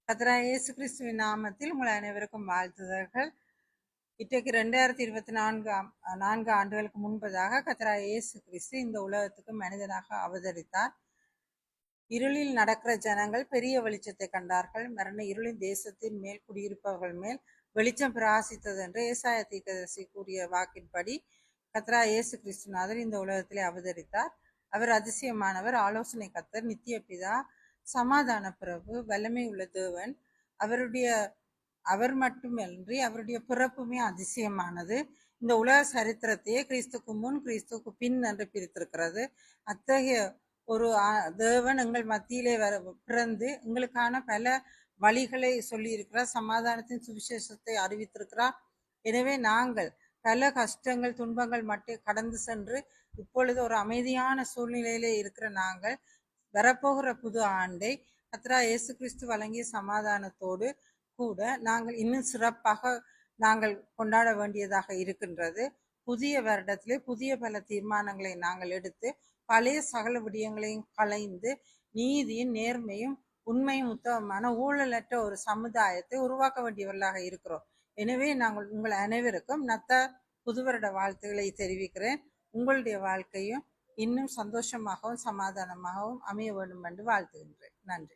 கர்த்தராகிய இயேசு கிறிஸ்துவின் நாமத்தில் உங்கள் அனைவருக்கும் வாழ்த்துதல்கள். இன்றைக்கு 2024 ஆண்டுகளுக்கு முன்பதாக கர்த்தராகிய இயேசு கிறிஸ்து இந்த உலகத்துக்கு மனிதனாக அவதரித்தார். இருளில் நடக்கிற ஜனங்கள் பெரிய வெளிச்சத்தை கண்டார்கள். மரண இருளின் தேசத்தின் மேல் குடியிருப்பவர்கள் மேல் வெளிச்சம் பிரகாசித்தது என்று ஏசாயா தீர்க்கதரிசி கூறிய வாக்கின்படி கர்த்தராகிய இயேசு கிறிஸ்துநாதர் இந்த உலகத்திலே அவதரித்தார். அவர் அதிசயமானவர், ஆலோசனை கர்த்தர், நித்திய பிதா, சமாதான பிரபு, வல்லமை உள்ள தேவன். அவர் மட்டுமன்றி அவருடைய பிறப்புமே அதிசயமானது. இந்த உலக சரித்திரத்தையே கிறிஸ்துக்கு முன் கிறிஸ்துக்கு பின் என்று பிரித்திருக்கிறது. அத்தகைய ஒரு தேவன் எங்கள் மத்தியிலே பிறந்து எங்களுக்கான பல வழிகளை சொல்லி இருக்கிறார். சமாதானத்தின் சுவிசேஷத்தை அறிவித்திருக்கிறார். எனவே நாங்கள் பல கஷ்டங்கள் துன்பங்கள் மட்டும் கடந்து சென்று இப்பொழுது ஒரு அமைதியான சூழ்நிலையிலே இருக்கிற நாங்கள் வரப்போகிற புது ஆண்டை கர்த்தராகிய இயேசு கிறிஸ்து வழங்கிய சமாதானத்தோடு கூட நாங்கள் இன்னும் சிறப்பாக நாங்கள் கொண்டாட வேண்டியதாக இருக்கின்றது. புதிய வருடத்திலே புதிய பல தீர்மானங்களை நாங்கள் எடுத்து பழைய சகல விடயங்களையும் களைந்து நீதியும் நேர்மையும் உண்மையும் உத்தமமான ஊழலற்ற ஒரு சமுதாயத்தை உருவாக்க வேண்டியவர்களாக இருக்கிறோம். எனவே நாங்கள் உங்கள் அனைவருக்கும் புது வருட வாழ்த்துக்களை தெரிவிக்கிறேன். உங்களுடைய வாழ்க்கையும் இன்னும் சந்தோஷமாகவும் சமாதானமாகவும் அமைய வேண்டும் என்று வாழ்த்துகின்றேன். நன்றி.